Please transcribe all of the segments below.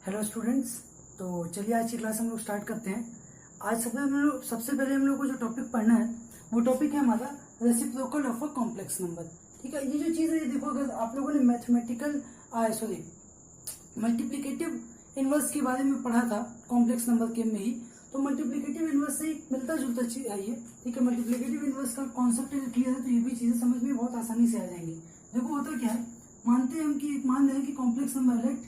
Hello students. तो चलिए आज की क्लास हम लोग स्टार्ट करते हैं। आज सबसे पहले हम लोग को जो टॉपिक पढ़ना है वो टॉपिक है हमारा reciprocal of a complex number. ठीक है, ये जो चीज़ है ये देखो, अगर आप लोगों ने मल्टीप्लिकेटिव इनवर्स के बारे में पढ़ा था कॉम्प्लेक्स नंबर के में ही, तो मल्टीप्लिकेटिव इनवर्स से मिलता जुलता चीज है ये। ठीक है, मल्टीप्लिकेटिव इनवर्स का कॉन्सेप्ट क्लियर है तो ये भी चीजें समझ में बहुत आसानी से आ जाएंगी। देखो होता क्या है, मान रहे हैं कि complex number let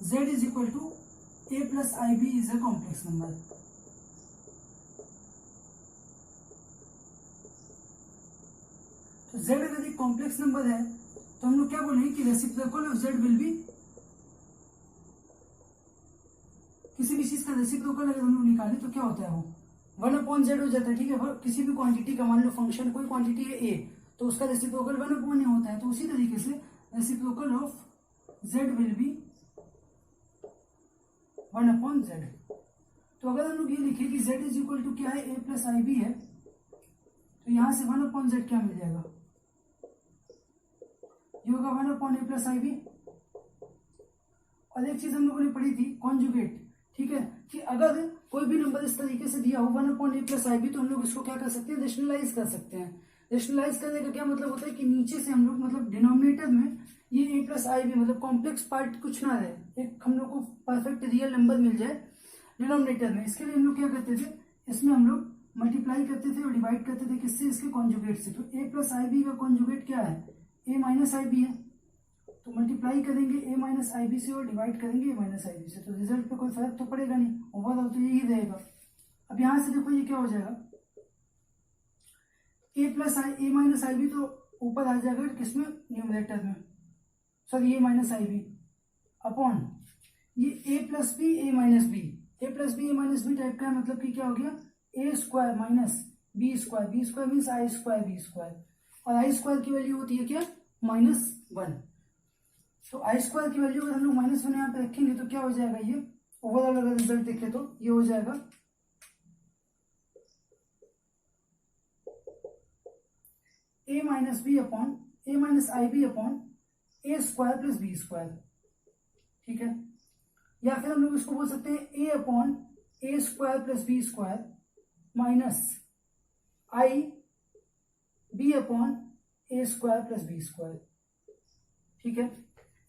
z is equal to a plus ib is a complex number। तो z अगर एक कॉम्प्लेक्स नंबर है तो हम लोग क्या बोलेंगे कि reciprocal of z will be, किसी भी चीज का रेसिप्रोकल अगर हम लोग निकाले तो क्या होता है वो 1/z हो जाता है। ठीक है, किसी भी क्वांटिटी का, मान लो फंक्शन कोई क्वांटिटी है a, तो उसका रेसिप्रोकल 1/a होता है। तो उसी तरीके से reciprocal of z will be 1/z। तो अगर हम लोग ये लिखे कि z इज इक्वल टू क्या है, a प्लस आई बी है, तो यहां से 1/z क्या मिल जाएगा, ये होगा 1/a प्लस आई बी। और एक चीज हम लोगों ने पढ़ी थी कॉन्जुगेट। ठीक है, कि अगर कोई भी नंबर इस तरीके से दिया हो 1/a प्लस आई बी, तो हम लोग इसको क्या कर सकते हैं, रेशनलाइज कर सकते हैं। रेशनलाइज करने का क्या मतलब होता है कि नीचे से हम लोग मतलब डिनोमिनेटर में ये a प्लस आई बी मतलब कॉम्प्लेक्स पार्ट कुछ ना रहे, एक हम लोग को परफेक्ट रियल नंबर मिल जाए डिनोमिनेटर में। इसके लिए हम लोग क्या करते थे, इसमें हम लोग मल्टीप्लाई करते थे और डिवाइड करते थे किससे, इसके कॉन्जुगेट से। तो a प्लस आई बी का कॉन्जुगेट क्या है, a माइनस आई बी है। तो मल्टीप्लाई करेंगे a माइनस आई बी से और डिवाइड करेंगे a माइनस आई बी से, तो रिजल्ट पे कोई फर्क तो पड़ेगा नहीं, ओवरऑल तो यही रहेगा। अब यहां से देखो ये क्या हो जाएगा, a माइनस आई बी तो ऊपर आ जाएगा किसमें, न्यूमरेटर में, sorry a minus I B upon ये a plus B A minus B. A plus B A minus B type का है, मतलब कि क्या हो गया, a square minus B square, B square means I square B square, और I square की वैल्यू होती है क्या, -1। तो आई स्क्वायर की वैल्यू अगर हम लोग -1 यहाँ पे रखेंगे तो क्या हो जाएगा, ये ओवरऑल अगर रिजल्ट देखें तो ये हो जाएगा a minus B upon A minus I B upon A square plus B square. ठीक है, या फिर हम लोग इसको बोल सकते हैं a upon A square plus B square minus I B upon A square plus B square. ठीक है,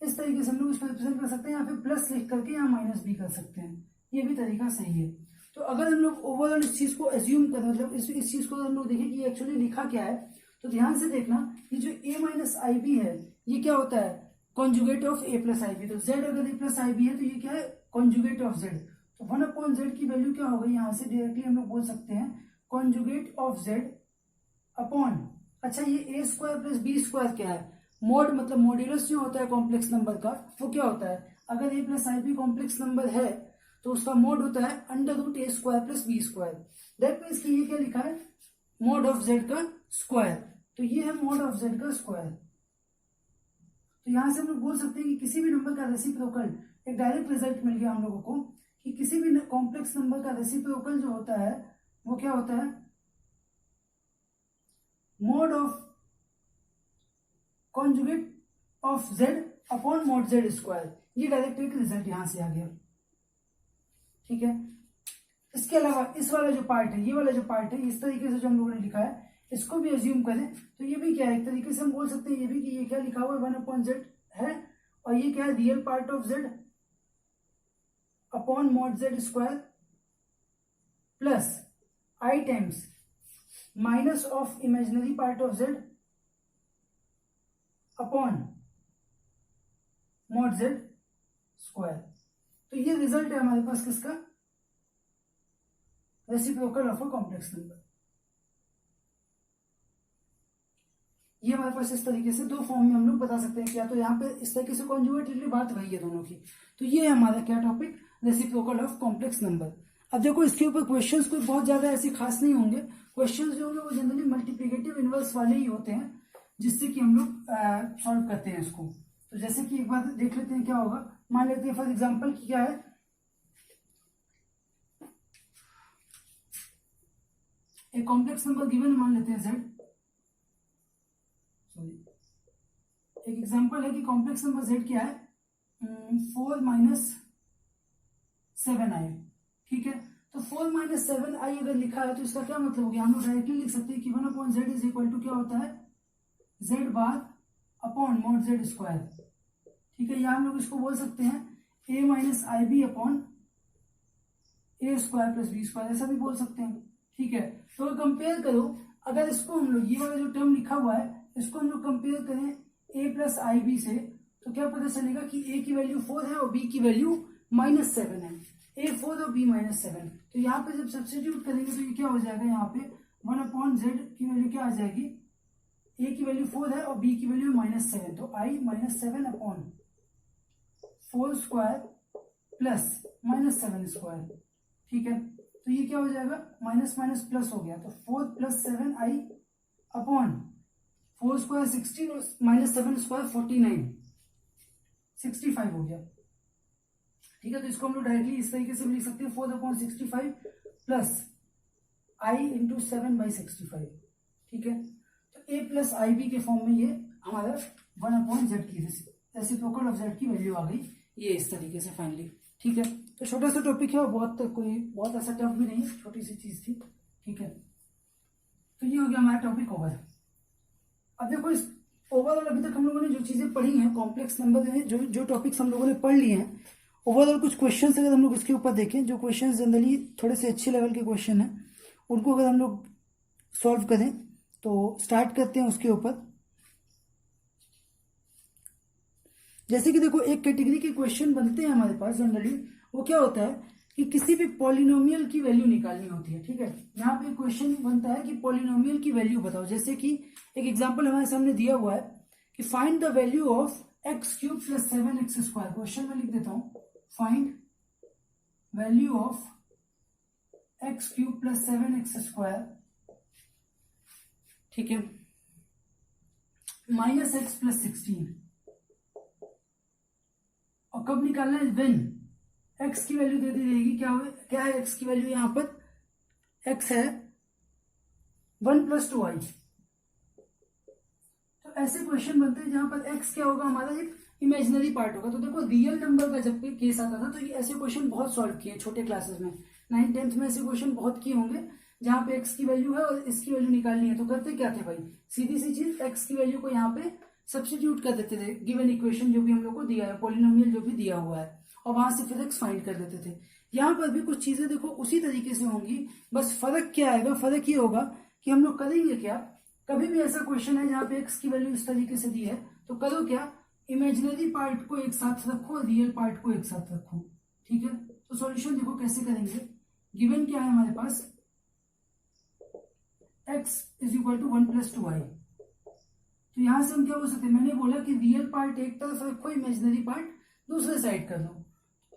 इस तरीके से हम लोग इसको रिप्रेजेंट कर सकते हैं, या फिर प्लस लिख करके यहाँ माइनस भी कर सकते हैं, ये भी तरीका सही है। तो अगर हम लोग ओवरऑल इस चीज को एज्यूम करें, मतलब इस चीज को हम लोग देखें कि एक्चुअली लिखा क्या है, तो ध्यान से देखना, ये जो a माइनस आई बी है ये क्या होता है, conjugate of a plus I B. तो z अगर a प्लस आई बी है तो ये क्या है, कॉन्जुगेट ऑफ z। तो 1/z की वैल्यू क्या होगी, यहां से डायरेक्टली हम लोग बोल सकते हैं कॉन्जुगेट ऑफ z अपॉन, अच्छा ये a square plus B square क्या है, मोड मतलब मॉड्यूलस जो होता है कॉम्प्लेक्स नंबर का, वो क्या होता है, अगर a plus I B complex number है तो उसका मोड होता है √a square plus B square. That means कि ये क्या लिखा है, मोड ऑफ z का स्क्वायर। तो ये है मोड ऑफ z का स्क्वायर। तो यहां से हम लोग बोल सकते हैं कि किसी भी नंबर का रेसिप्रोकल, एक डायरेक्ट रिजल्ट मिल गया हम लोगों को कि किसी भी कॉम्प्लेक्स नंबर का रेसिप्रोकल जो होता है वो क्या होता है, mod of conjugate of z upon mode z square. ये डायरेक्ट एक रिजल्ट यहां से आ गया। ठीक है, इसके अलावा इस वाला जो पार्ट है, ये वाला जो पार्ट है, इस तरीके से जो हम लोगों ने लिखा है, इसको भी एज्यूम करें तो ये भी क्या है, एक तरीके से हम बोल सकते हैं ये भी कि ये क्या लिखा हुआ है 1/z है, और ये क्या है, real part of z upon mode z square plus i times minus of imaginary part of z upon mode z square. तो ये रिजल्ट है हमारे पास किसका, reciprocal of a complex number. ये हमारे पास इस तरीके से दो फॉर्म में हम लोग बता सकते हैं, क्या तो यहाँ पे इस तरीके से कॉन्जुगेट बात वही है दोनों की। तो ये है हमारा क्या topic, reciprocal of complex number. अब देखो इसके ऊपर क्वेश्चंस कोई बहुत ज्यादा ऐसे खास नहीं होंगे, क्वेश्चंस जो होंगे वो जनरली मल्टीप्लिकेटिव इनवर्स वाले ही होते हैं, जिससे कि हम लोग सॉल्व करते हैं इसको। तो जैसे कि एक बार देख लेते हैं क्या होगा, मान लेते हैं फॉर एग्जाम्पल कि क्या है, एक कॉम्प्लेक्स नंबर गिवन मान लेते हैं z, सॉरी एक एग्जांपल है कि कॉम्प्लेक्स नंबर z क्या है, 4 माइनस 7i, ठीक है। तो 4 माइनस 7i अगर लिखा है तो इसका क्या मतलब हो गया, हम लोग डायरेक्टली लिख सकते हैं कि 1/z इज इक्वल टू क्या होता है, z bar upon mod z square, ठीक है। या हम लोग इसको बोल सकते हैं a minus I B upon A square plus B square, ऐसा भी बोल सकते हैं, ठीक है। तो कंपेयर करो, अगर इसको हम लोग ये वाला जो टर्म लिखा हुआ है इसको हम लोग कंपेयर करें a प्लस आई बी से, तो क्या पता चलेगा कि a की वैल्यू 4 है और b की वैल्यू -7 है, a 4 और b -7। तो यहाँ पे जब सब्स्टिट्यूट करेंगे तो ये क्या हो जाएगा, यहाँ पे 1/z की वैल्यू क्या आ जाएगी, a की वैल्यू 4 है और b की वैल्यू -7, तो i -7 upon 4 square plus -7 square, ठीक है। तो ये क्या हो जाएगा, माइनस माइनस प्लस हो गया, तो 4 + 7i अपॉन 4 स्क्वायर 16 और -7 स्क्वायर 49, 65 हो गया, ठीक है। तो इसको हम लोग डायरेक्टली इस तरीके से भी लिख सकते हैं, 4/65 प्लस i इंटू 7/65, ठीक है। तो a प्लस आई बी के फॉर्म में ये हमारा 1/z की रेसिप्रोकल ऑफ z की वैल्यू आ गई, ये इस तरीके से फाइनली, ठीक है। तो छोटा सा टॉपिक है और बहुत ऐसा टफ भी नहीं है, छोटी सी चीज थी, ठीक है। तो ये हो गया हमारा टॉपिक ओवर। अब देखो इस ओवरऑल अभी तक हम लोगों ने जो चीजें पढ़ी हैं, कॉम्प्लेक्स नंबर में जो टॉपिक्स हम लोगों ने पढ़ लिए हैं, ओवरऑल कुछ क्वेश्चंस अगर हम लोग इसके ऊपर देखें, जो क्वेश्चंस जनरली थोड़े से अच्छे लेवल के क्वेश्चन हैं, उनको अगर हम लोग सॉल्व करें तो स्टार्ट करते हैं उसके ऊपर। जैसे कि देखो एक कैटेगरी के क्वेश्चन बनते हैं हमारे पास जनरली, वो क्या होता है कि किसी भी पॉलिनोमियल की वैल्यू निकालनी होती है, ठीक है। यहाँ पे क्वेश्चन बनता है कि पॉलिनोमियल की वैल्यू बताओ। जैसे कि एक एग्जांपल हमारे सामने दिया हुआ है कि find the value of x³ + 7x²। Question में लिख देता हूं, find value of x³ + 7x², ठीक है, -x + 16। और कब निकालना है, व्हेन x की वैल्यू दे दी रहेगी, क्या है x की वैल्यू, यहां पर x है 1 + 2i। तो ऐसे क्वेश्चन बनते हैं जहां पर x क्या होगा, हमारा एक इमेजिनरी पार्ट होगा। तो देखो रियल नंबर का जब भी केस आता था तो ये ऐसे क्वेश्चन बहुत सॉल्व किए छोटे क्लासेस में, 9th 10th में ऐसे क्वेश्चन बहुत किए होंगे जहां पे x की वैल्यू है और इसकी वैल्यू निकालनी है। तो करते क्या थे भाई, सीधी सी चीज, x की वैल्यू को यहाँ पे सब्स्टिट्यूट कर देते थे, गिवन इक्वेशन जो भी हम लोग को दिया है, पॉलिनोमियल जो भी दिया हुआ है, और वहां से फिर x फाइंड कर देते थे। यहाँ पर भी कुछ चीजें देखो उसी तरीके से होंगी, बस फर्क क्या आएगा, फर्क ये होगा कि हम लोग करेंगे क्या, कभी भी ऐसा क्वेश्चन है जहां पे x की वैल्यू इस तरीके से दी है तो करो क्या, इमेजिनरी पार्ट को एक साथ रखो, रियल पार्ट को एक साथ रखो, ठीक है। तो सॉल्यूशन देखो कैसे करेंगे, गिवन क्या है हमारे पास, x = 1 + 2i। तो यहां से हम क्या बोल सकते हैं, मैंने बोला कि रियल पार्ट एक तरफ रखो, इमेजिनरी पार्ट दूसरे साइड कर दो,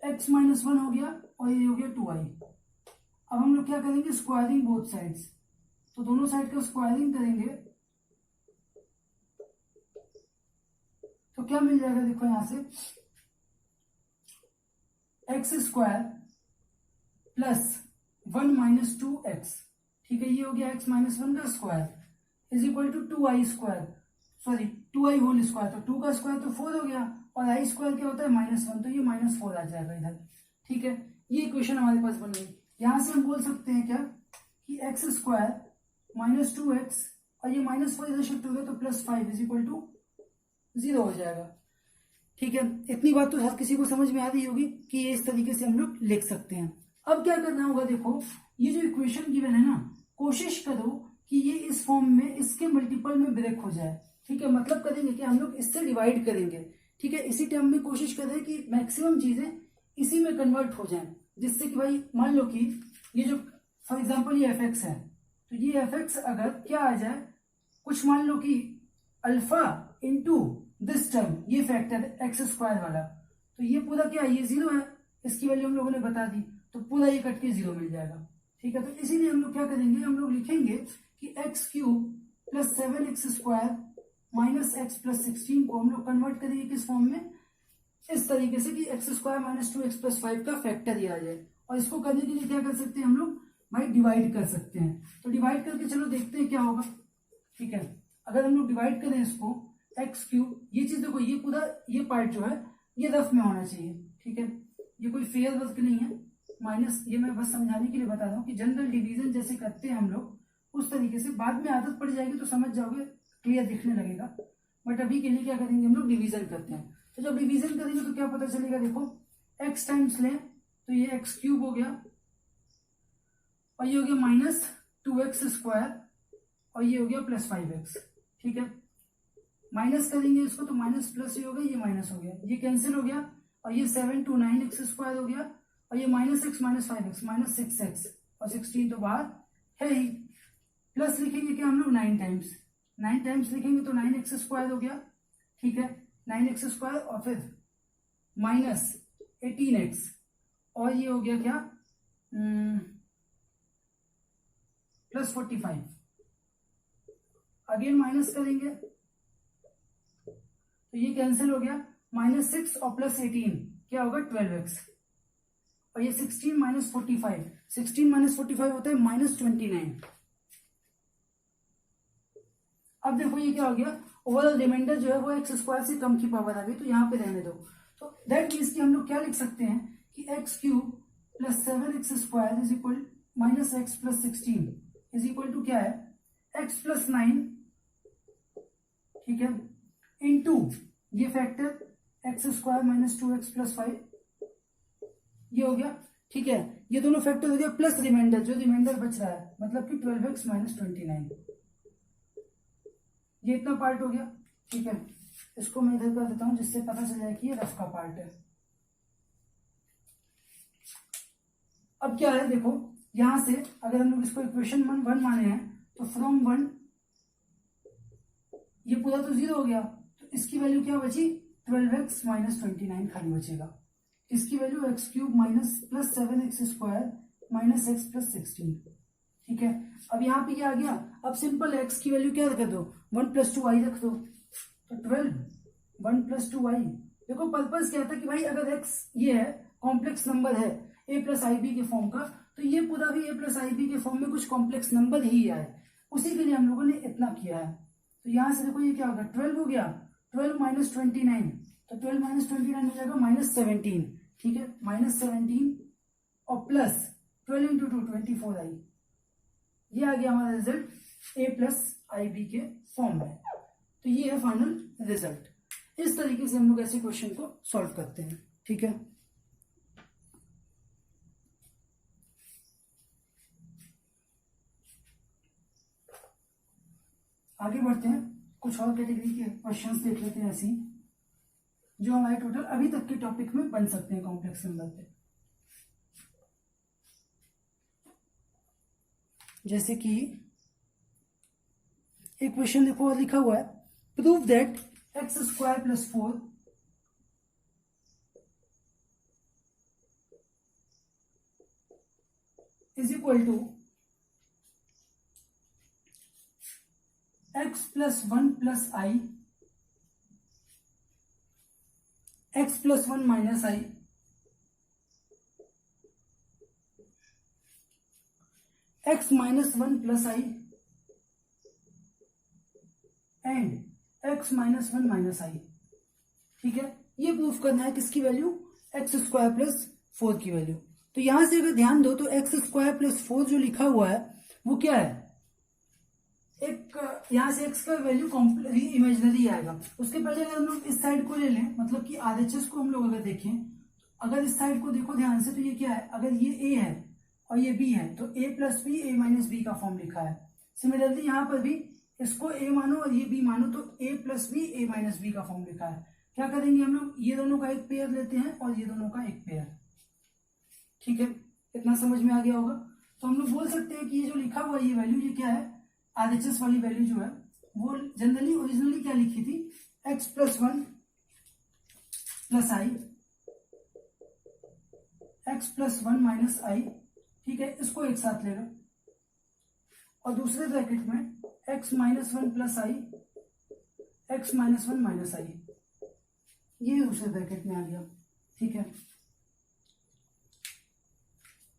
x - 1 हो गया और ये हो गया 2i। अब हम लोग क्या करेंगे, स्क्वायरिंग बोथ साइड्स, तो दोनों साइड का स्क्वायरिंग करेंगे तो क्या मिल जाएगा, देखो यहां से x² + 1 - 2x, ठीक है, ये हो गया x - 1 का square is equal to 2i², sorry 2i whole square, तो 2 का स्क्वायर तो 4 हो गया और i² क्या होता है -1, तो ये -4 आ जाएगा इधर, ठीक है। ये इक्वेशन हमारे पास बन गई। यहां से हम बोल सकते हैं क्या कि x² - 2x और ये -4 इधर शिफ्ट हो गया तो +5 इज इक्वल टू 0 हो जाएगा, ठीक है। इतनी बात तो हर किसी को समझ में आ रही होगी कि ये इस तरीके से हम लोग लिख सकते हैं। अब क्या करना होगा, देखो ये जो इक्वेशन गिवन है ना, कोशिश करो कि ये इस फॉर्म में इसके मल्टीपल में ब्रेक हो जाए, ठीक है। मतलब करेंगे कि हम लोग इससे डिवाइड करेंगे, ठीक है। इसी टर्म में कोशिश करें कि मैक्सिमम चीजें इसी में कन्वर्ट हो जाएं, जिससे कि भाई मान लो कि ये जो फॉर एग्जांपल ये fx है, तो ये fx अगर क्या आ जाए, कुछ मान लो कि अल्फा इंटू दिस टर्म, ये फैक्टर x² वाला, तो ये पूरा क्या है, ये 0 है, इसकी वैल्यू हम लोगों ने बता दी, तो पूरा ये कट के 0 मिल जाएगा, ठीक है। तो इसीलिए हम लोग क्या करेंगे, हम लोग लिखेंगे कि x³ + 7x² - x + 16 को हम लोग कन्वर्ट करेंगे किस फॉर्म में, इस तरीके से कि x² - 2x + 5 का फैक्टर ही आ जाए। और इसको करने के लिए क्या कर सकते हैं हम लोग, भाई डिवाइड कर सकते हैं। तो डिवाइड करके चलो देखते हैं क्या होगा, ठीक है। अगर हम लोग डिवाइड करें इसको एक्स क्यूब, ये चीज देखो, ये पूरा ये पार्ट जो है ये रफ में होना चाहिए, ठीक है, ये कोई फेयर वर्क नहीं है, माइनस, ये मैं बस समझाने के लिए बता रहा हूँ कि जनरल डिवीजन जैसे करते हैं हम लोग उस तरीके से, बाद में आदत पड़ जाएगी तो समझ जाओगे, क्लियर दिखने लगेगा, बट अभी के लिए क्या करेंगे हम लोग, डिवीजन करते हैं। तो जब डिवीजन करेंगे तो क्या पता चलेगा, देखो एक्स टाइम्स लें तो ये एक्स क्यूब हो गया और ये हो गया माइनस 2x स्क्वायर और ये हो गया प्लस 5x, ठीक है, माइनस करेंगे इसको तो माइनस प्लस ये हो गया, ये माइनस हो गया, ये कैंसिल हो गया और ये 7 to 9x स्क्वायर हो गया और ये minus x minus 5x minus 6x और 16 तो बाहर है ही, प्लस लिखेंगे क्या हम लोग 9 टाइम्स लिखेंगे तो 9x स्क्वायर हो गया, ठीक है, 9x स्क्वायर और फिर माइनस 18x और ये हो गया क्या प्लस 45, अगेन माइनस करेंगे तो ये कैंसिल हो गया, माइनस 6 और प्लस 18 क्या होगा 12x और ये 16 माइनस 45, 16 माइनस 45 होता है माइनस 29। अब देखो ये क्या हो गया, ओवरऑल रिमाइंडर जो है वो एक्स स्क्वायर से कम की पावर आ गई, तो यहाँ पे रहने दो, तो दैट मीन्स कि हम लोग क्या लिख सकते हैं कि X cube plus 7x square is equal minus X plus 16 is equal to क्या है एक्स प्लस 9, ठीक है, इनटू ये factor X square minus 2x plus 5, ये हो गया, ठीक है, ये दोनों फैक्टर हो गया प्लस रिमाइंडर, जो रिमाइंडर बच रहा है मतलब कि 12x माइनस 29, ये इतना पार्ट हो गया, ठीक है, इसको मैं इधर कर देता हूं जिससे पता चल जाए कि ये रफ का पार्ट है। अब क्या है देखो, यहां से अगर हम लोग इसको इक्वेशन 1 माने हैं तो फ्रॉम 1 ये पूरा तो 0 हो गया, तो इसकी वैल्यू क्या बची 12x माइनस 29 खाली बचेगा, इसकी value x cube minus plus 7x square minus X plus 16, ठीक है। अब यहाँ पे क्या आ गया, अब सिंपल x की वैल्यू क्या रख दो 1 प्लस 2y रख दो, तो 12 1 प्लस 2y, देखो पर्पस क्या था कि भाई अगर x ये है कॉम्प्लेक्स नंबर है a प्लस आई बी के फॉर्म का, तो ये पूरा भी a प्लस आई बी के फॉर्म में कुछ कॉम्प्लेक्स नंबर ही है, उसी के लिए हम लोगों ने इतना किया है। तो यहां से देखो ये क्या होगा 12 हो गया, 12 माइनस 29, तो 12 माइनस 29 हो जाएगा माइनस 17, ठीक है, माइनस 17 और प्लस 12 इंटू 2 24i, ये आ गया हमारा result a plus I B के फॉर्म में। तो ये है फाइनल रिजल्ट। इस तरीके से हम लोग ऐसे क्वेश्चन को सॉल्व करते हैं, ठीक है। आगे बढ़ते हैं, कुछ और कैटेगरी के क्वेश्चंस देख लेते हैं ऐसी जो हमारे टोटल अभी तक के टॉपिक में बन सकते हैं कॉम्प्लेक्स नंबर पे। जैसे कि एक क्वेश्चन देखो और लिखा हुआ है, prove that x square plus 4 is equal to x plus 1 plus i, x plus 1 minus i, x minus 1 plus i and x minus 1 minus i, ठीक है। ये प्रूफ करना है किसकी वैल्यू, एक्स स्क्वायर प्लस 4 की वैल्यू। तो यहां से अगर ध्यान दो तो एक्स स्क्वायर प्लस 4 जो लिखा हुआ है वो क्या है, एक यहां से एक्स का वैल्यू इमेजिनरी आएगा। उसके पहले अगर हम लोग इस साइड को ले लें, मतलब कि आरएचएस को हम लोग अगर देखें, अगर इस साइड को देखो ध्यान से तो ये क्या है, अगर ये ए है और ये बी है तो ए प्लस बी ए माइनस बी का फॉर्म लिखा है। सिमिलरली यहाँ पर भी इसको ए मानो और ये बी मानो तो ए प्लस बी ए माइनस बी का फॉर्म लिखा है। क्या करेंगे हम लोग, ये दोनों का एक पेयर लेते हैं और ये दोनों का एक पेयर, ठीक है, इतना समझ में आ गया होगा। तो हम लोग बोल सकते हैं कि ये जो लिखा हुआ ये वैल्यू ये क्या है, आरएचएस वाली वैल्यू जो है वो जनरली ओरिजिनली क्या लिखी थी, x plus 1 plus i, x plus 1 minus i, ठीक है, इसको एक साथ ले लो और दूसरे ब्रैकेट में x minus 1 plus i, x minus 1 minus i, ये दूसरे ब्रैकेट में आ गया, ठीक है।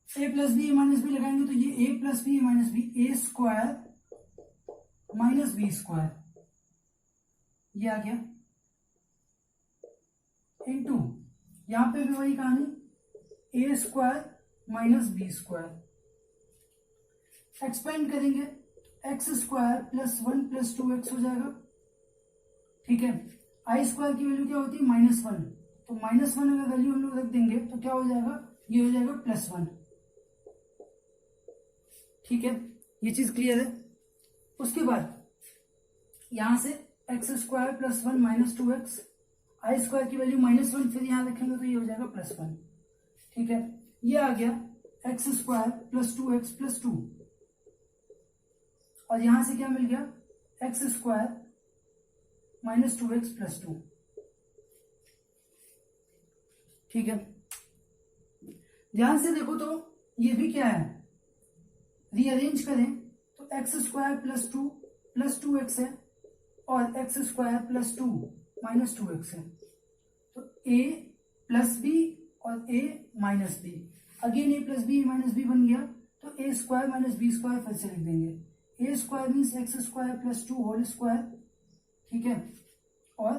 A plus B A minus b लगाएंगे तो ये a plus B A minus B, a square minus B square, ये आ गया इनटू यहां पे भी वही कहानी a square minus B square, expand करेंगे x square plus 1 plus 2x हो जाएगा। ठीक है, आई स्क्वायर की वैल्यू क्या होती है -1, तो -1 अगर वैल्यू हम लोग रख देंगे तो क्या हो जाएगा, ये हो जाएगा +1। ठीक है, ये चीज क्लियर है। उसके बाद यहां से x square plus 1 minus 2x, आई स्क्वायर की वैल्यू -1 फिर यहां रखेंगे तो ये हो जाएगा +1। ठीक है, ये आ गया x square plus 2x plus 2, और यहां से क्या मिल गया x square minus 2x plus 2। ठीक है, ध्यान से देखो तो ये भी क्या है, रीअरेंज करें तो x square plus 2 plus 2x है और x square plus 2 minus 2x है, तो a प्लस बी और a minus B, again a plus B minus B बन गया, तो a square minus B square फिर से लिख देंगे, a square means X square plus 2 whole square. ठीक है, और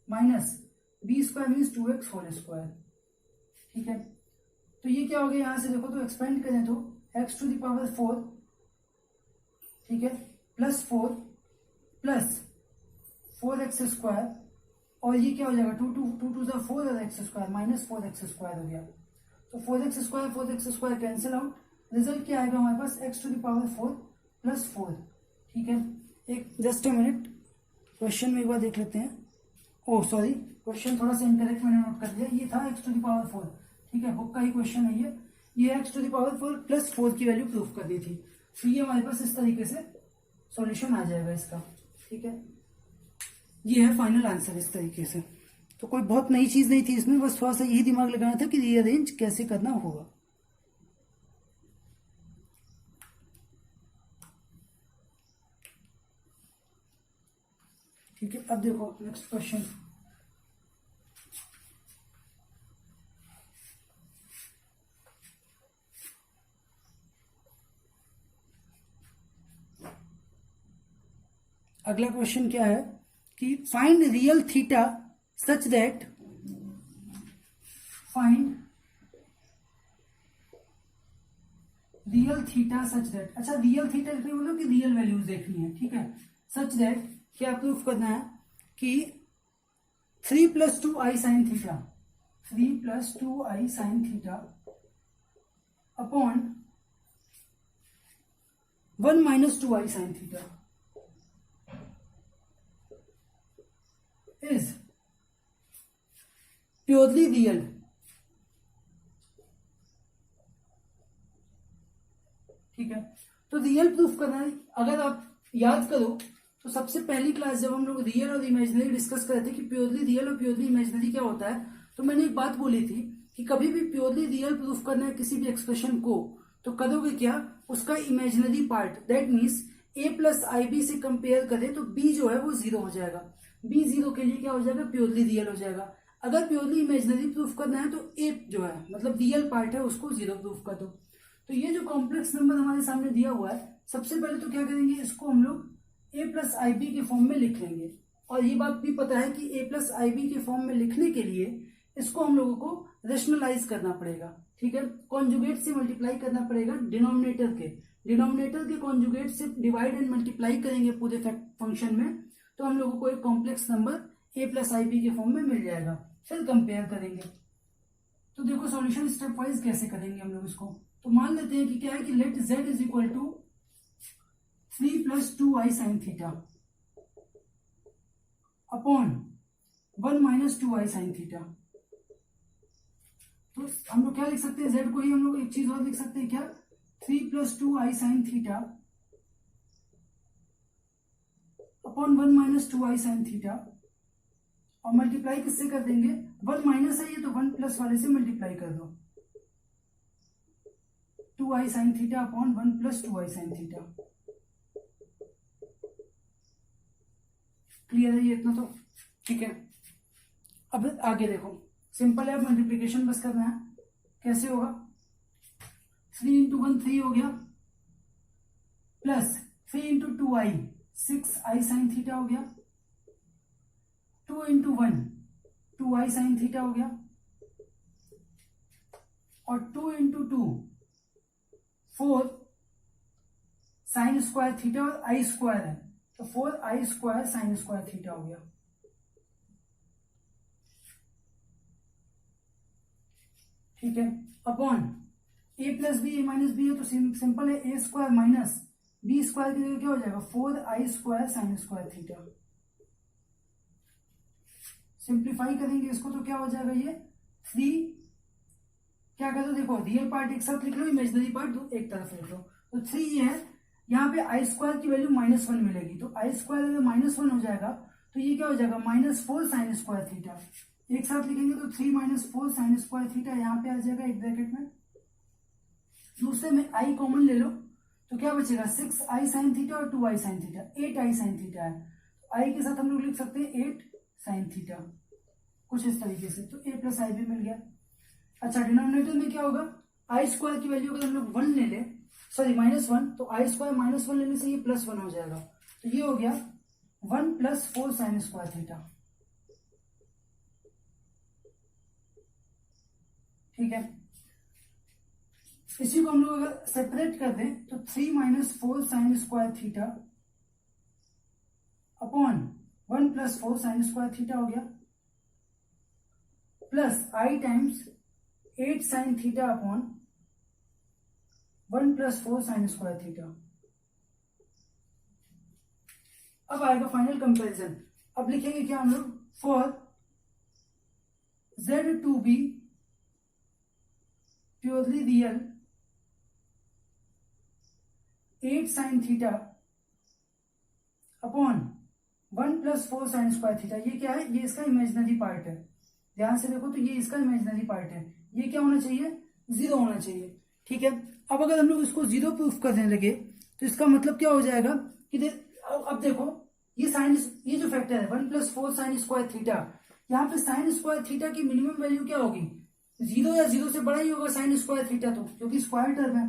minus B square means 2x whole square. ठीक है, तो ये क्या हो गया, यहां से देखो तो एक्सपेंड करें तो x टू द पावर 4, ठीक है, प्लस 4 प्लस 4x स्क्वायर, और ये क्या हो जाएगा 2 × 4 और x square minus 4x square हो गया, तो 4x square cancel out, result क्या आएगा हमारे पास x to the power 4 plus 4। ठीक है, एक जस्ट ए मिनट, क्वेश्चन में एक बार देख लेते हैं। ओह सॉरी, क्वेश्चन थोड़ा सा इनकरेक्ट मैंने नोट कर दिया, ये था x टू द पावर 4। ठीक है, बुक का ही क्वेश्चन है ये x to the power 4 plus 4 की वैल्यू प्रूफ कर दी थी, तो ये हमारे पास इस तरीके से सॉल्यूशन आ जाएगा इसका। ठीक है, ये है फाइनल आंसर इस तरीके से। तो कोई बहुत नई चीज नहीं थी इसमें, बस थोड़ा सा यही दिमाग लगाना था कि रीअरेंज कैसे करना होगा। ठीक है, अब देखो नेक्स्ट क्वेश्चन। अगला क्वेश्चन क्या है कि find real theta such that, find real theta such that, अच्छा रियल थीटा लिखने बोलो कि रियल वैल्यूज देखनी है। ठीक है, सच दैट क्या प्रूफ करना है कि 3 + 2i sin theta, 3 + 2i sin theta upon 1 - 2i sin theta is purely real. ठीक है, तो रियल प्रूफ करना है। अगर आप याद करो तो सबसे पहली क्लास जब हम लोग रियल और इमेजिनरी डिस्कस कर रहे थे कि प्योरली रियल और प्योरली इमेजिनरी क्या होता है, तो मैंने एक बात बोली थी कि कभी भी प्योरली रियल प्रूफ करना है किसी भी एक्सप्रेशन को, तो करोगे क्या, उसका imaginary part, that means a + ib से कंपेयर करें तो b जो है वो 0 हो जाएगा, b 0 के लिए क्या हो जाएगा, प्योरली रियल हो जाएगा। अगर प्योरली इमेजिनरी प्रूफ करना है तो a जो है मतलब रियल पार्ट है उसको 0 प्रूफ कर दो। तो ये जो कॉम्प्लेक्स नंबर हमारे सामने दिया हुआ है, सबसे पहले तो क्या करेंगे, इसको हम लोग a + ib के फॉर्म में लिख लेंगे, और ये बात भी पता है कि a + ib के फॉर्म में लिखने के लिए इसको हम लोगों को रेशनलाइज करना पड़ेगा। ठीक है, कॉन्जुगेट से मल्टीप्लाई करना पड़ेगा डिनोमिनेटर के कॉन्जुगेट से डिवाइड एंड मल्टीप्लाई करेंगे पूरे फंक्शन में, तो हम लोगों को एक कॉम्प्लेक्स नंबर a + ib के फॉर्म में मिल जाएगा। फिर कंपेयर करेंगे, तो देखो सॉल्यूशन स्टेप वाइज कैसे करेंगे हम लोग इसको। तो मान लेते हैं कि क्या है कि let z = 3 + 2i sin theta upon 1 - 2i sin theta. तो हम लोग क्या लिख सकते हैं, z को ही हम लोग एक चीज और लिख सकते हैं क्या, 3 + 2i sin theta upon 1 - 2i sin theta, और मल्टीप्लाई किससे कर देंगे, 1 माइनस है ये तो 1 प्लस वाले से मल्टीप्लाई कर दो, 2i sin theta upon 1 + 2i sin theta. Clear है ये इतना तो? ठीक है, अब आगे देखो, सिंपल है, मल्टीप्लीकेशन बस करना है। कैसे होगा, 3 × 1 3 हो गया, plus 3 × 2i 6i sin theta हो गया, 2 इंटू 1 2i साइन थीटा हो गया, और 2 इंटू 2 4 साइन स्क्वायर थीटा, और आई स्क्वायर है तो 4i square sine square theta हो गया। ठीक है, upon a plus B, A minus B है तो सिंपल है, A square minus B square की जगह क्या हो जाएगा 4i square sine square theta. Simplify करेंगे इसको तो क्या हो जाएगा ये 3, क्या कर दो देखो रियल पार्ट एक साथ लिख लो, इमेजिनरी पार्ट एक तरफ लिख लो, तो 3 ये है, यहाँ पे आई स्क्वायर की वैल्यू -1 मिलेगी, तो आई स्क्वायर अगर -1 हो जाएगा तो ये क्या हो जाएगा -4 साइन स्क्वायर थीटा। एक साथ लिखेंगे तो 3 - 4 साइन स्क्वायर थीटा यहाँ पे आ जाएगा एक ब्रैकेट में, दूसरे में आई कॉमन ले लो तो क्या बचेगा 6i साइन थीटा और 2i sine theta, 8i sine theta है, तो आई के साथ हम लोग लिख सकते हैं 8 साइन थीटा, कुछ इस तरीके से, तो a प्लस आई भी मिल गया। अच्छा, डिनोमिनेटर में क्या होगा, आई स्क्वायर की वैल्यू अगर हम लोग 1 ले ले, सॉरी -1, तो आई स्क्वायर -1 लेने से ये +1 हो जाएगा, तो ये हो गया 1 + 4 साइन स्क्वायर थीटा। ठीक है, इसी को हम लोग अगर सेपरेट कर दें तो 3 - 4 sine square theta upon 1 + 4 sine square theta हो गया, plus i times 8 sine theta upon 1 + 4 sine square theta. अब आएगा फाइनल कंपैरिजन, अब लिखेंगे क्या हम लोग, for z to be purely real 8 sine theta upon 1 + 4 sine square theta, ये क्या है, ये इसका इमेजिनरी पार्ट है, ध्यान से देखो तो ये इसका इमेजिनरी पार्ट है, ये क्या होना चाहिए 0 होना चाहिए। ठीक है, अब अगर हम लोग इसको 0 प्रूफ करने लगे तो इसका मतलब क्या हो जाएगा कि अब देखो ये साइन, ये जो फैक्टर है 1 + 4 साइन स्क्वायर थीटा, यहाँ पे साइन स्क्वायर थीटा की मिनिमम वैल्यू क्या होगी 0 या 0 से बड़ा ही होगा साइन स्क्वायर थीटा, तो क्योंकि स्क्वायर टर्म है,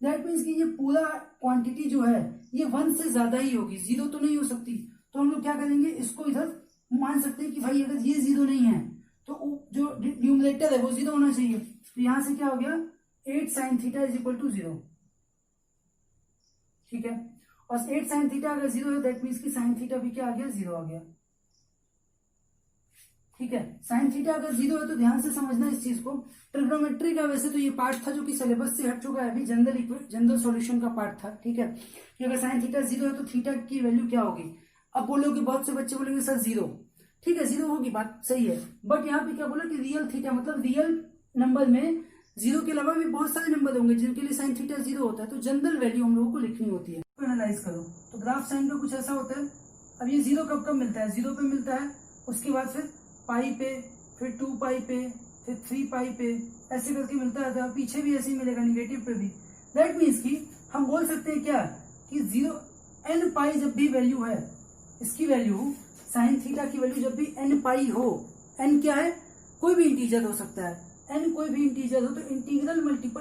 दैट मीन्स कि ये पूरा क्वांटिटी जो है ये 1 से ज्यादा ही होगी, 0 तो नहीं हो सकती, तो हम लोग क्या करेंगे इसको इधर मान सकते हैं कि भाई अगर ये 0 नहीं है तो जो न्यूमरेटर है वो 0 होना चाहिए, तो यहां से क्या हो गया 8 साइन थीटा = 0। ठीक है, और 8 साइन थीटा अगर 0 है दैट मीन्स कि साइन थीटा भी क्या आ गया 0 आ गया। ठीक है, साइन थीटा अगर 0 है तो ध्यान से समझना इस चीज को, ट्रिग्नोमेट्री का वैसे तो ये पार्ट था जो कि सिलेबस से हट चुका है, अभी जनरल सॉल्यूशन का पार्ट था। ठीक है, कि अगर साइन थीटा 0 है तो थीटा की वैल्यू क्या होगी, अब बोलोगे बहुत से बच्चे बोलेंगे सर 0, ठीक है 0 होगी, बात सही है, बट यहाँ पे क्या बोला कि रियल थीटा मतलब रियल नंबर में 0 के अलावा भी बहुत सारे नंबर होंगे जिनके लिए साइन थीटा 0 होता है, तो जनरल वैल्यू हम लोगों को लिखनी होती है। तो एनालाइज करो, तो ग्राफ साइन का कुछ ऐसा होता है, अब ये 0 कब कब मिलता है, 0 पे मिलता है, उसके बाद फिर पाई पे, फिर 2 पाई पे, फिर 3 पाई पे, ऐसे करके मिलता रहता है, पीछे भी ऐसे ही मिलेगा निगेटिव पे भी। दैट मीन्स कि हम बोल सकते हैं क्या कि 0 n पाई जब भी वैल्यू है, इसकी वैल्यू साइन थीटा की वैल्यू जब भी n पाई हो, n क्या है कोई भी इंटीजर हो सकता है, n कोई भी इंटीजर हो तो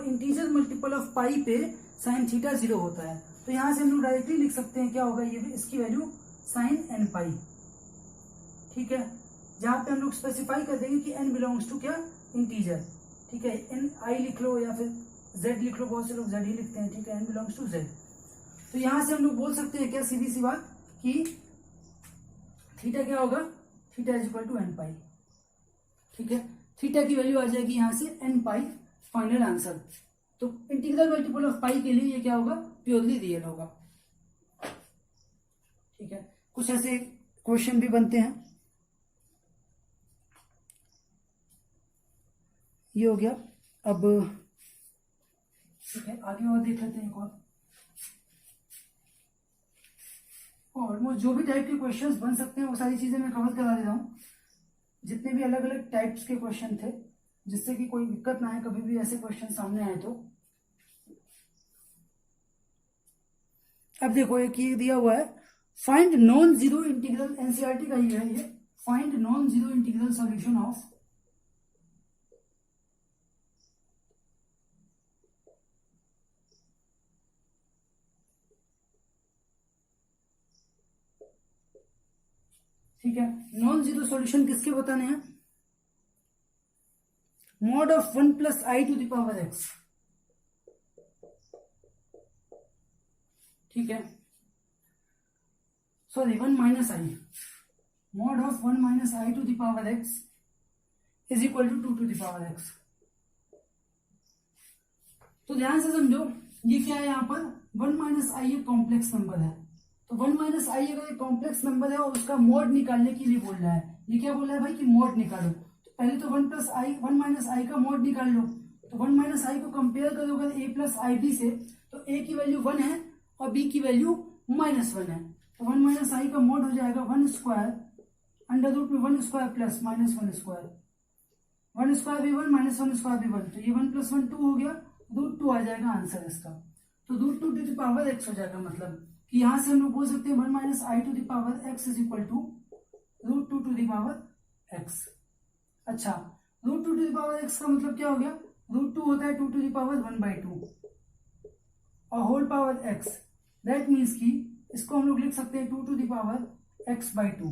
इंटीजर मल्टीपल ऑफ पाई पे साइन थीटा 0 होता है, तो यहां से हम लोग डायरेक्टली लिख सकते हैं क्या होगा ये भी, इसकी वैल्यू साइन n पाई। ठीक है, जहां पे हम लोग स्पेसिफाई कर देंगे कि n बिलोंग्स टू क्या इंटीजर। ठीक है, n i लिख लो या फिर z लिख लो, बहुत से लोग z ही लिखते हैं। ठीक है, n बिलोंग्स टू z, तो यहां से हम लोग बोल सकते हैं क्या सीधी सी बात कि थीटा क्या होगा, थीटा = n पाई। ठीक है, थीटा की वैल्यू आ जाएगी यहां से n पाई, फाइनल आंसर। तो इंटीग्रल मल्टीपल ऑफ पाई के लिए ये क्या होगा, प्योरली रियल होगा। ठीक है, कुछ ऐसे क्वेश्चन भी बनते हैं। ये हो गया, अब ठीक है आगे और देख लेते हैं एक और ऑलमोस्ट जो भी टाइप के क्वेश्चंस बन सकते हैं वो सारी चीजें मैं कवर करा दे रहा हूँ, जितने भी अलग अलग टाइप्स के क्वेश्चन थे, जिससे कि कोई दिक्कत ना आए कभी भी ऐसे क्वेश्चन सामने आए तो। अब देखो एक ये दिया हुआ है, find non zero integral, NCERT का ही है ये, find non zero integral solution of ठीक है। नॉन जीरो सॉल्यूशन किसके बताने हैं? Mod of 1 plus I to the power X, ठीक है, sorry 1 minus I, mod of 1 minus I to the power x is equal to 2 to the power X. तो ध्यान से समझो, ये क्या है यहाँ पर 1 माइनस आई एक कॉम्प्लेक्स नंबर है, तो 1 माइनस आई अगर एक कॉम्प्लेक्स नंबर है और उसका मोड निकालने के लिए बोल रहा है, ये क्या बोल रहा है भाई कि मोड निकालो, तो पहले तो 1 प्लस आई 1 माइनस आई का मोड निकाल लो। तो 1 माइनस आई को कंपेयर करोगे ए प्लस आई बी से, तो ए की वैल्यू 1 है और बी की वैल्यू -1 है, तो 1 माइनस आई का मोड हो जाएगा 1 स्क्वायर अंडर रूट में 1 स्क्वायर प्लस -1 स्क्वायर, 1 स्क्वायर भी 1 -1 स्क्वायर भी 1, तो ये 1 + 1 2 हो गया, रूट 2 आ जाएगा आंसर इसका। तो root 2 to the power X हो जाएगा, मतलब कि यहां से हम लोग बोल सकते हैं 1 minus I to the power x is equal to root 2 to the power x. अच्छा, root 2 to the power x का मतलब क्या हो गया? रूट 2 होता है 2 टू द पावर 1/2 और whole power X, that means कि इसको हम लोग लिख सकते हैं 2 टू द पावर x/2,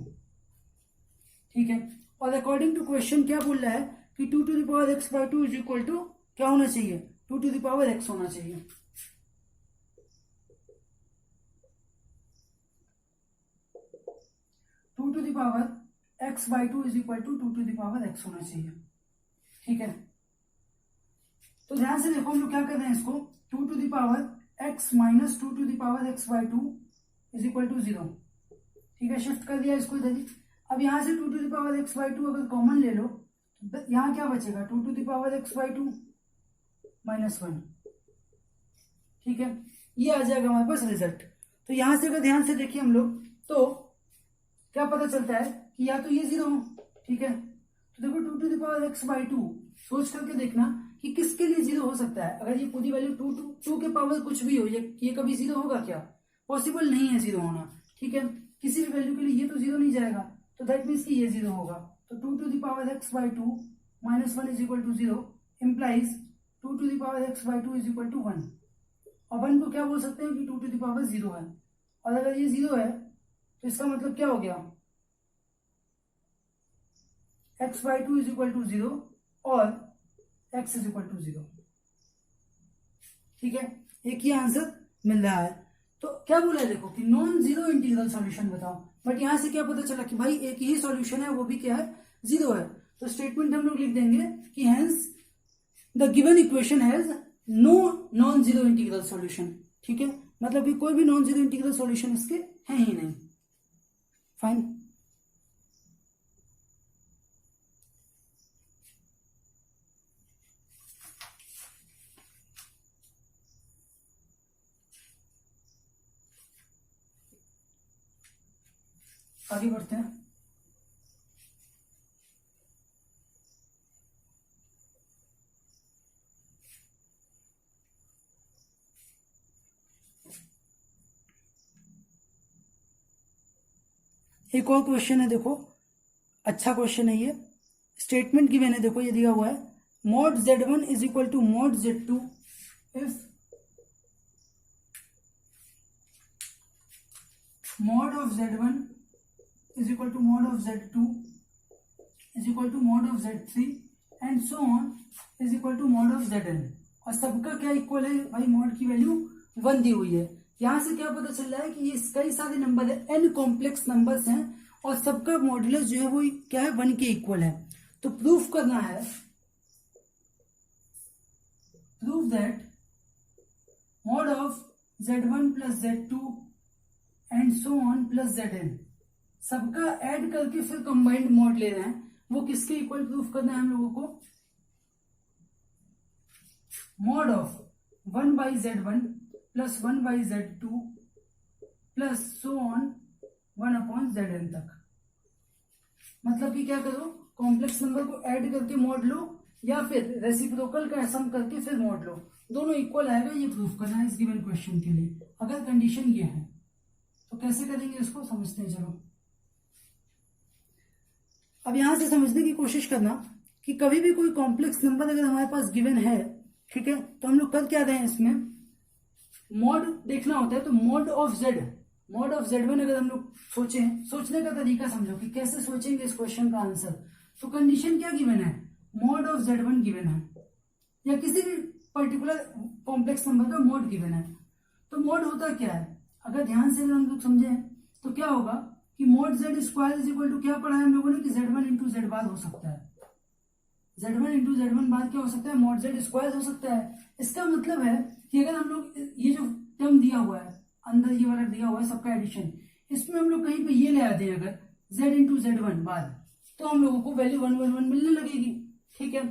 ठीक है। और अकॉर्डिंग टू क्वेश्चन क्या बोल रहा है कि 2 to the power x/2 is equal to क्या होना चाहिए? 2 टू द पावर x होना चाहिए। 2 to the power x/2 is equal to 2 to the power x होना चाहिए, ठीक है। तो ध्यान से देखो, हम लोग क्या कर रहे हैं इसको 2 to the power x minus 2 to the power x/2 is equal to 0, ठीक है, शिफ्ट कर दिया इसको इधर ही। अब यहां से 2 टू द पावर x/2 अगर कॉमन ले लो तो यहां क्या बचेगा? 2 टू द पावर x/2 -1, ठीक है, ये आ जाएगा हमारे पास रिजल्ट। तो यहां से अगर ध्यान से देखिए हम लोग, तो क्या पता चलता है कि या तो ये 0 हो, ठीक है। तो देखो 2 टू द पावर x/2 सोच करके देखना कि किसके लिए 0 हो सकता है। अगर ये पूरी वैल्यू 2 के पावर कुछ भी हो, ये कभी 0 होगा क्या? पॉसिबल नहीं है 0 होना, ठीक है। किसी भी वैल्यू के लिए ये तो 0 नहीं जाएगा, तो दैट मीन्स कि ये 0 होगा। तो 2 to the power x/2 -1 is equal to 0 implies 2 to the power x/2 is equal to 1, और 1 को क्या बोल सकते हैं कि 2 टू द पावर 0 है, और अगर ये 0 है तो इसका मतलब क्या हो गया? x/2 इज इक्वल टू 0 और x इज इक्वल टू 0, ठीक है। एक ही आंसर मिल रहा है। तो क्या बोला है देखो कि नॉन जीरो इंटीग्रल सॉल्यूशन बताओ, बट यहां से क्या पता चला कि भाई एक ही सॉल्यूशन है, वो भी क्या है? 0 है। तो स्टेटमेंट हम लोग लिख देंगे कि hence the given equation has no non zero integral solution, ठीक है, मतलब कि कोई भी नॉन जीरो इंटीग्रल सॉल्यूशन इसके है ही नहीं। फाइन, आगे बढ़ते हैं। एक और क्वेश्चन है, देखो अच्छा क्वेश्चन है ये। स्टेटमेंट गिवन है, देखो ये दिया हुआ है mod z1 is equal to mod z2 if mod of z1 is equal to mod of z2 is equal to mod of z3 and so on is equal to mod of zn, और सबका क्या equal है भाई? mod की value 1 दी हुई है। यहां से क्या पता चल रहा है कि ये कई सारे नंबर है, n कॉम्प्लेक्स नंबर्स हैं, और सबका मॉड्यूलस जो है वो क्या है? 1 के इक्वल है। तो प्रूफ करना है, prove that mod of z1 plus z2 and so on plus zn, सबका ऐड करके फिर कंबाइंड मॉड ले रहे हैं, वो किसके इक्वल प्रूफ करना है हम लोगों को? Mod of 1/z1 plus 1/z2 plus so on 1/zn तक। मतलब कि क्या करो? कॉम्प्लेक्स नंबर को ऐड करके मॉड लो, या फिर रेसिप्रोकल का सम करके फिर मॉड लो, दोनों इक्वल आएगा, ये प्रूफ करना है इस गिवन क्वेश्चन के लिए। अगर कंडीशन ये है तो कैसे करेंगे इसको, समझते हैं। चलो अब यहां से समझने की कोशिश करना कि कभी भी कोई कॉम्प्लेक्स नंबर अगर हमारे पास गिवन है, ठीक है, तो हम लोग कर क्या रहे हैं इसमें? मॉड देखना होता है, तो mod of Z mod of Z1 अगर हम लोग सोचें, सोचने का तरीका समझो कि कैसे सोचेंगे इस क्वेश्चन का आंसर। तो कंडीशन क्या गिवन है, मॉड ऑफ Z1 गिवन है, या किसी भी पर्टिकुलर कॉम्प्लेक्स नंबर का मॉड गिवन है। तो मॉड होता क्या है, अगर ध्यान से हम लोग समझें तो क्या होगा कि mod Z square is equal to क्या पढ़ा है हम लोगों ने कि Z1 इंटू Z बार हो सकता है। Z1 इंटू Z1 बार क्या हो सकता है, मॉड Z स्क्वायर हो सकता है। इसका मतलब है कि अगर हम लोग ये जो टर्म दिया हुआ है अंदर, ये वाला दिया हुआ है सबका एडिशन, इसमें हम लोग कहीं पे ये ले आते हैं अगर Z इंटू Z1 बार, तो हम लोगों को वैल्यू 1 1 1 मिलने लगेगी। ठीक है,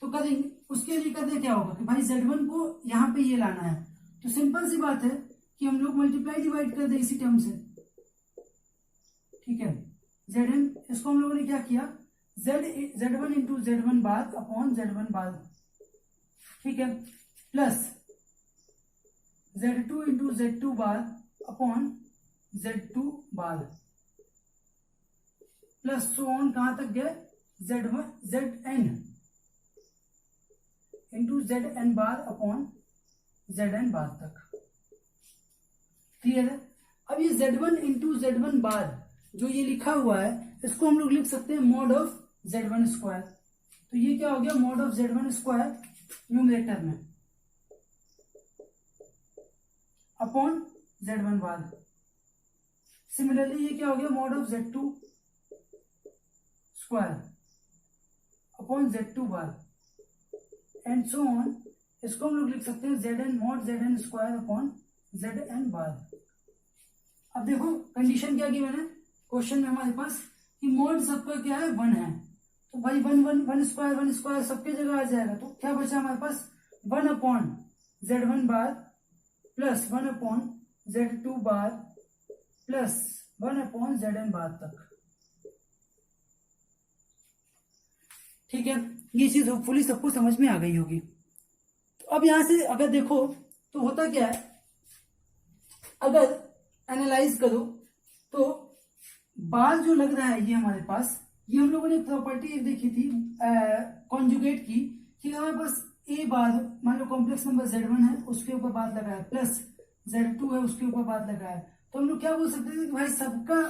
तो करेंगे उसके लिए करते क्या होगा कि भाई Z1 को यहाँ पे ये लाना है, तो सिंपल सी बात है कि हम लोग मल्टीप्लाई डिवाइड कर दे इसी टर्म से। ठीक है, Zn इसको हम लोगों ने क्या किया, Z1 into Z1 bar upon Z1 बार, ठीक है, plus Z2 into Z2 bar upon Z2 bar, plus so on कहां तक गए, Zn into Zn bar upon Zn बार तक। क्लियर है। अब ये Z1 इंटू Z1 बार जो ये लिखा हुआ है, इसको हम लोग लिख सकते हैं मॉड ऑफ Z1 स्क्वायर। तो ये क्या हो गया, mod of Z1 square numerator में अपॉन Z1 बार। सिमिलरली ये क्या हो गया, mod of Z2 square upon Z2 bar, and so on. इसको हम लोग लिख सकते हैं Zn mod Zn square upon Zn बार। अब देखो कंडीशन क्या गिवन है क्वेश्चन में हमारे पास कि मॉड सबका क्या है, 1 है, तो भाई 1 स्क्वायर सबके जगह आ जाएगा। तो क्या बचा हमारे पास, 1 अपॉन Z1 बार प्लस 1 अपॉन Z2 बार प्लस 1 अपॉन Zn बार तक। ठीक है, ये चीज होपफुली सबको समझ में आ गई होगी। तो अब यहां से अगर देखो तो होता क्या है, अगर एनालाइज करो तो बार जो लग रहा है ये हमारे पास, ये हम लोगों ने प्रॉपर्टी एक देखी थी कॉन्जुगेट की, कि हमारे पास ए बार मान लो कॉम्प्लेक्स नंबर Z1 है उसके ऊपर बात लगा है, प्लस Z2 है उसके ऊपर बात लगा है, तो हम लोग क्या बोल सकते थे कि भाई सबका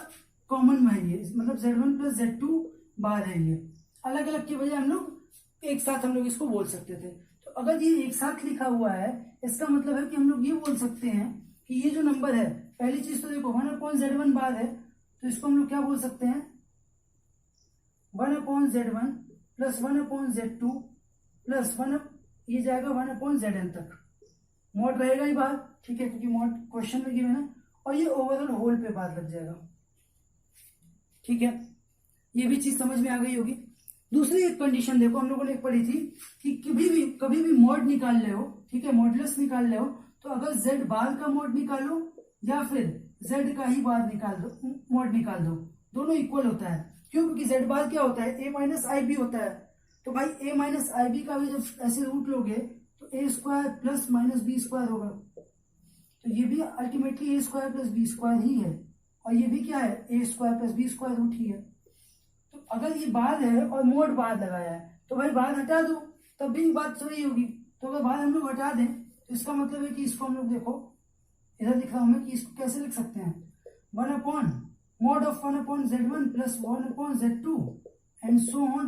कॉमन है ये, मतलब Z1 प्लस Z2 बार है ये, अलग अलग के बजाय हम लोग एक साथ हम लोग इसको बोल सकते थे। तो अगर ये एक साथ लिखा हुआ है, इसका मतलब है कि हम लोग ये बोल सकते हैं कि ये जो नंबर है, पहली चीज तो देखो 1 अपॉन Z1 बार है, तो इसको हम लोग क्या बोल सकते हैं, 1 upon Z1 plus 1 upon Z2 plus 1 ये जाएगा 1 अपॉन Zn तक, मॉड रहेगा ही बाहर। ठीक है, क्योंकि मॉड क्वेश्चन में गिवन है, और ये ओवरऑल होल पे बात लग जाएगा। ठीक है, ये भी चीज समझ में आ गई होगी। दूसरी एक कंडीशन देखो, हम लोगों ने एक पढ़ी थी कि कभी भी मॉड निकाल ले हो, ठीक है, मॉडुलस निकाल ले हो, तो अगर Z बार का मॉड निकालो या फिर Z का ही बार निकाल दो, मॉड निकाल दो, दोनों इक्वल होता है। क्यों, क्योंकि Z बार क्या होता है, A माइनस आई बी होता है। तो भाई A माइनस आई बी का भी जब ऐसे रूट लोगे तो A square plus minus B square होगा, तो ये भी ultimately A square plus B square ही है, और ये भी क्या है, A square plus B square root ही है। तो अगर ये बार है और मोड बार लगाया है, तो भाई बार हटा दो तब भी बात सही होगी। तो अगर बार हम लोग हटा दें तो इसका मतलब है कि इसको हम लोग देखो इधर लिख रहा हूं मैं कि इसको कैसे लिख सकते हैं, 1 upon mod of 1 upon Z1 plus 1 upon Z2 and so on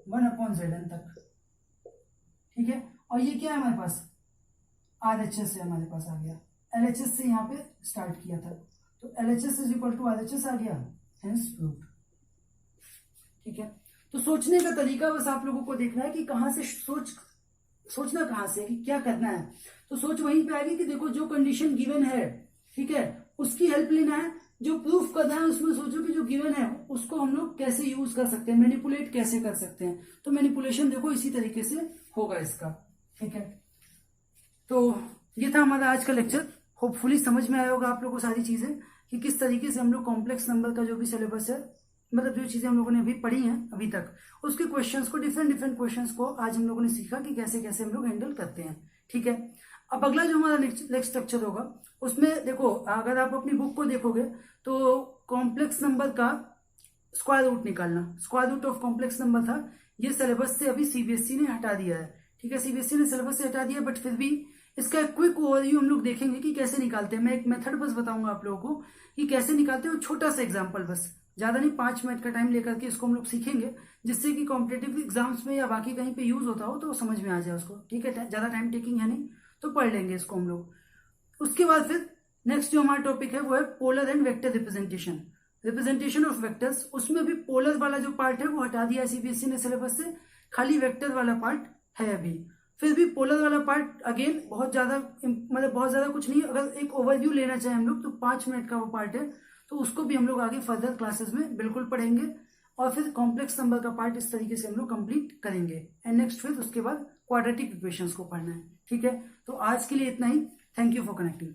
1 upon Zn तक। ठीक है, और ये क्या है हमारे पास, RHS से हमारे पास आ गया, LHS से यहाँ पे स्टार्ट किया था, तो LHS is equal to RHS आ गया, हेंस प्रूव्ड। ठीक है, तो सोचने का तरीका बस आप लोगों को देखना है कि कहां से सोचना कहां से, कि क्या करना है। तो सोच वहीं पे आएगी कि देखो जो कंडीशन गिवन है, ठीक है, उसकी हेल्प लेना है, जो प्रूफ करना है उसमें सोचो कि जो गिवन है उसको हम लोग कैसे यूज कर सकते हैं, मैनिपुलेट कैसे कर सकते हैं। तो मैनिपुलेशन देखो इसी तरीके से होगा इसका। ठीक है, तो ये था हमारा आज का लेक्चर। होपफुली समझ में आया होगा आप लोगों को सारी चीजें कि किस तरीके से हम लोग कॉम्प्लेक्स नंबर का जो भी सिलेबस है, मतलब जो चीजें हम लोगों ने अभी पढ़ी हैं अभी तक, उसके क्वेश्चंस को, डिफरेंट क्वेश्चंस को आज हम लोगों ने सीखा कि कैसे कैसे हम लोग हैंडल करते हैं। ठीक है, अब अगला जो हमारा नेक्स्ट लेक्चर होगा उसमें देखो, अगर आप अपनी बुक को देखोगे तो कॉम्प्लेक्स नंबर का स्क्वायर रूट निकालना, square root of complex number था, ये सिलेबस से अभी CBSE ने हटा दिया है। ठीक है, CBSE ने सिलेबस से हटा दिया, बट फिर भी इसका क्विक ओवरव्यू हम लोग देखेंगे कि कैसे निकालते हैं। मैं एक मेथड बस बताऊंगा आप लोगों को कि कैसे निकालते हैं, छोटा सा एग्जांपल, बस ज्यादा नहीं, 5 मिनट का टाइम लेकर के इसको हम लोग सीखेंगे, जिससे कि कॉम्पिटेटिव एग्जाम्स में या बाकी कहीं पे यूज होता हो तो समझ में आ जाए उसको। ठीक है, ज्यादा टाइम टेकिंग है नहीं, तो पढ़ लेंगे इसको हम लोग। उसके बाद फिर नेक्स्ट जो हमारा टॉपिक है वो है polar and vector representation of vectors. उसमें भी पोलर वाला जो पार्ट है वो हटा दिया सीबीएसई ने सिलेबस से, खाली वेक्टर वाला पार्ट है अभी। फिर भी पोलर वाला पार्ट अगेन बहुत ज्यादा, मतलब बहुत ज्यादा कुछ नहीं, अगर एक ओवरव्यू लेना चाहें हम लोग तो 5 मिनट का वो पार्ट है, तो उसको भी हम लोग आगे फर्दर क्लासेस में बिल्कुल पढ़ेंगे। और फिर कॉम्प्लेक्स नंबर का पार्ट इस तरीके से हम लोग कंप्लीट करेंगे। एंड नेक्स्ट फिर उसके बाद क्वाड्रेटिक इक्वेशंस को पढ़ना है। ठीक है, तो आज के लिए इतना ही। Thank you for connecting.